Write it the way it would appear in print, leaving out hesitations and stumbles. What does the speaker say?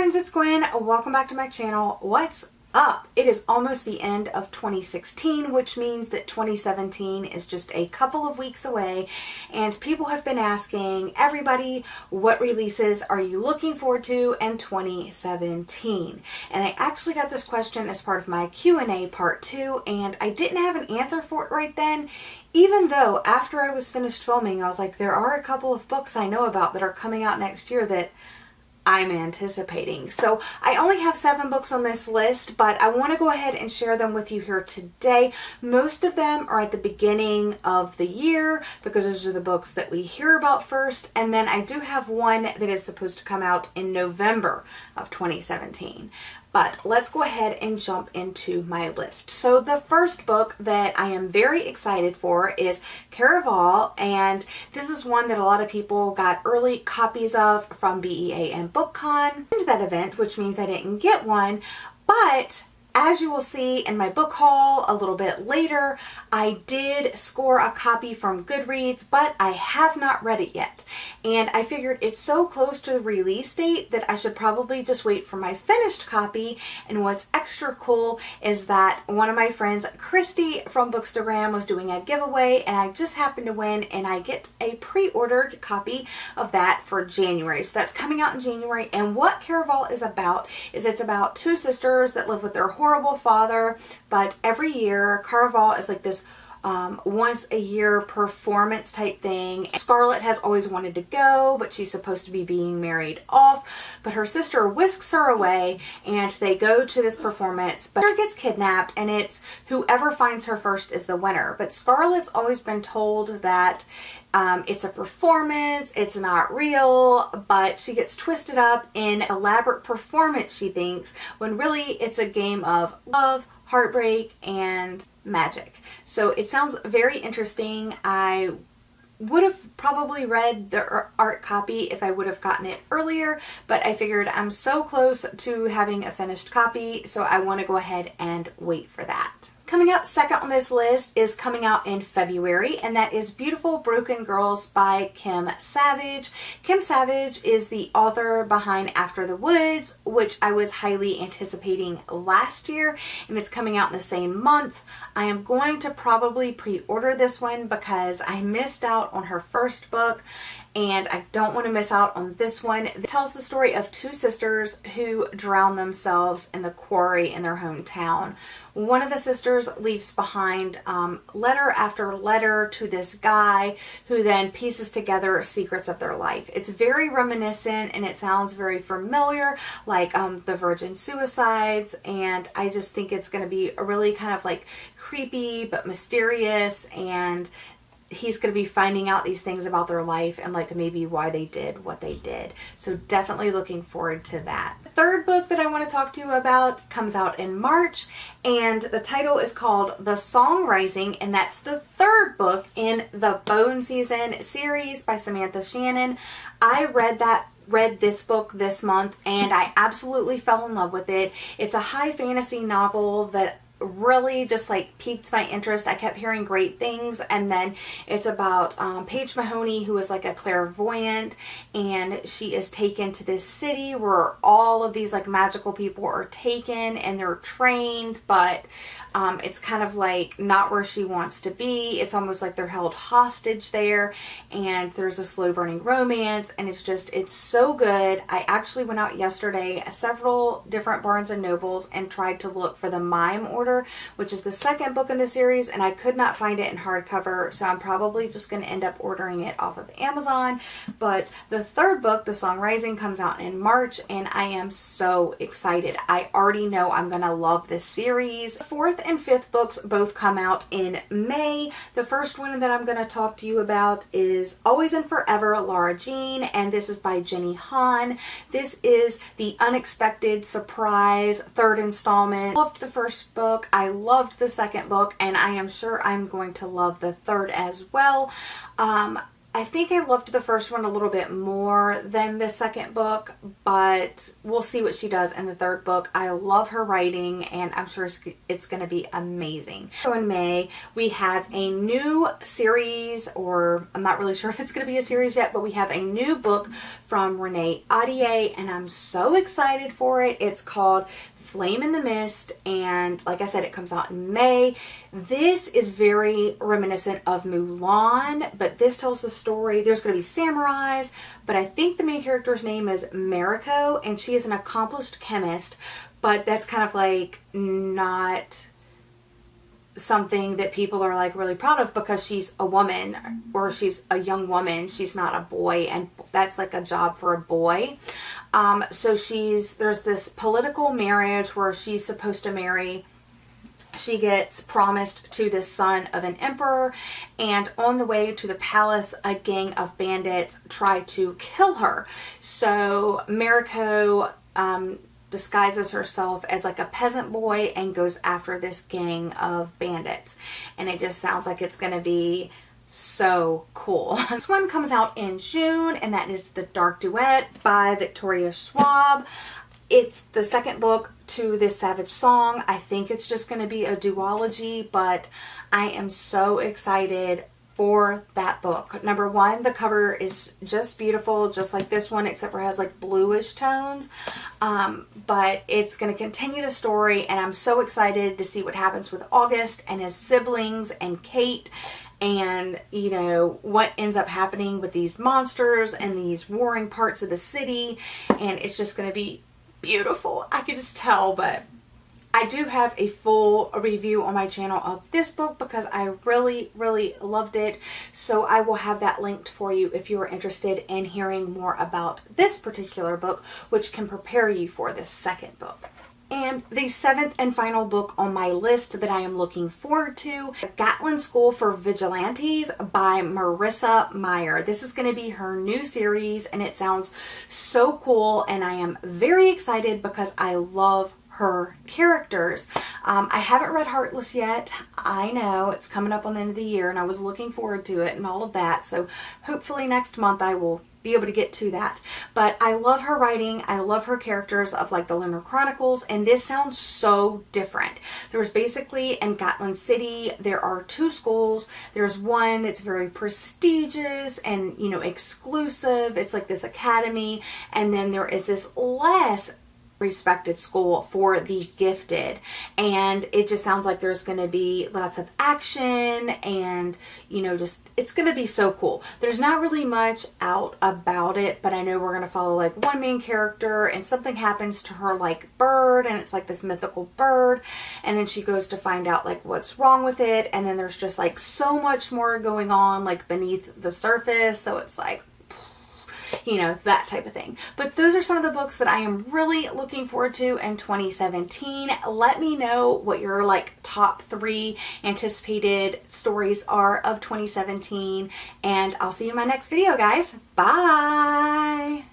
friends, it's Gwen. Welcome back to my channel. What's up? It is almost the end of 2016, which means that 2017 is just a couple of weeks away, and people have been asking everybody, what releases are you looking forward to in 2017? And I actually got this question as part of my Q&A part 2, and I didn't have an answer for it right then, even though after I was finished filming, I was like, there are a couple of books I know about that are coming out next year that I'm anticipating. So I only have 7 books on this list, but I want to go ahead and share them with you here today. Most of them are at the beginning of the year because those are the books that we hear about first. And then I do have one that is supposed to come out in November of 2017. But let's go ahead and jump into my list. So the first book that I am very excited for is Caraval, and this is one that a lot of people got early copies of from BEA and BookCon into that event, which means I didn't get one, but as you will see in my book haul a little bit later, I did score a copy from Goodreads, but I have not read it yet. And I figured it's so close to the release date that I should probably just wait for my finished copy. And what's extra cool is that one of my friends, Christy from Bookstagram, was doing a giveaway, and I just happened to win, and I get a pre-ordered copy of that for January. So that's coming out in January. And what Caraval is about is it's about 2 sisters that live with their horrible father, but every year Caraval is like this once a year performance type thing. Scarlett has always wanted to go, but she's supposed to be being married off, but her sister whisks her away and they go to this performance, but her gets kidnapped and it's whoever finds her first is the winner. But Scarlett's always been told that it's a performance, it's not real, but she gets twisted up in elaborate performance, she thinks, when really it's a game of love, heartbreak, and magic. So it sounds very interesting. I would have probably read the art copy if I would have gotten it earlier, but I figured I'm so close to having a finished copy, so I want to go ahead and wait for that. Coming up second on this list is coming out in February, and that is Beautiful Broken Girls by Kim Savage. Kim Savage is the author behind After the Woods, which I was highly anticipating last year, and it's coming out in the same month. I am going to probably pre-order this one because I missed out on her first book, and I don't want to miss out on this one. It tells the story of 2 sisters who drown themselves in the quarry in their hometown. One of the sisters leaves behind letter after letter to this guy who then pieces together secrets of their life. It's very reminiscent and it sounds very familiar, like the Virgin Suicides, and I just think it's going to be a really kind of like creepy but mysterious, and he's going to be finding out these things about their life and like maybe why they did what they did. So definitely looking forward to that. The third book that I want to talk to you about comes out in March, and the title is called The Song Rising, and that's the 3rd book in the Bone Season series by Samantha Shannon. I read this book this month and I absolutely fell in love with it. It's a high fantasy novel that really just like piqued my interest. I kept hearing great things, and then it's about Paige Mahoney, who is like a clairvoyant, and she is taken to this city where all of these like magical people are taken and they're trained, but it's kind of like not where she wants to be. It's almost like they're held hostage there, and there's a slow burning romance, and it's so good. I actually went out yesterday at several different Barnes and Nobles and tried to look for the Mime Order, which is the 2nd book in the series, and I could not find it in hardcover, so I'm probably just going to end up ordering it off of Amazon. But the 3rd book, The Song Rising, comes out in March, and I am so excited. I already know I'm going to love this series. The 4th and 5th books both come out in May. The first one that I'm going to talk to you about is Always and Forever, Laura Jean, and this is by Jenny Han. This is the unexpected surprise 3rd installment. I loved the first book. I loved the 2nd book, and I am sure I'm going to love the 3rd as well. I think I loved the first one a little bit more than the second book, but we'll see what she does in the third book. I love her writing, and I'm sure it's going to be amazing. So in May, we have a new series, or I'm not really sure if it's going to be a series yet, but we have a new book from Renee Ahdieh, and I'm so excited for it. It's called Flame in the Mist, and like I said, it comes out in May. This is very reminiscent of Mulan, but this tells the story. There's going to be samurais, but I think the main character's name is Mariko, and she is an accomplished chemist, but that's kind of like not something that people are like really proud of because she's a woman, or she's a young woman. She's not a boy, and that's like a job for a boy. So there's this political marriage where she's supposed to marry. She gets promised to the son of an emperor, and on the way to the palace, a gang of bandits try to kill her. So Mariko disguises herself as like a peasant boy and goes after this gang of bandits, and it just sounds like it's gonna be so cool. This one comes out in June, and that is The Dark Duet by Victoria Schwab. It's the second book to this Savage Song. I think it's just going to be a duology, but I am so excited for that book. Number one, the cover is just beautiful, just like this one, except for it has like bluish tones. But it's going to continue the story, and I'm so excited to see what happens with August and his siblings and Kate, and you know what ends up happening with these monsters and these warring parts of the city, and it's just going to be beautiful. I can just tell. But I do have a full review on my channel of this book because I really loved it, so I will have that linked for you if you are interested in hearing more about this particular book, which can prepare you for this second book. And the seventh and final book on my list that I am looking forward to, Gatlin School for Vigilantes by Marissa Meyer. This is going to be her new series, and it sounds so cool, and I am very excited because I love her characters. I haven't read Heartless yet. I know it's coming up on the end of the year, and I was looking forward to it and all of that, so hopefully next month I will be able to get to that. But I love her writing. I love her characters of like the Lunar Chronicles, and this sounds so different. There's basically in Gatlin City, there are two schools. There's one that's very prestigious and, you know, exclusive. It's like this academy, and then there is this less respected school for the gifted, and it just sounds like there's going to be lots of action, and you know, just it's going to be so cool. There's not really much out about it, but I know we're going to follow like one main character, and something happens to her like bird, and it's like this mythical bird, and then she goes to find out like what's wrong with it, and then there's just like so much more going on like beneath the surface, so it's like, you know, that type of thing. But those are some of the books that I am really looking forward to in 2017. Let me know what your like top 3 anticipated stories are of 2017, and I'll see you in my next video, guys. Bye!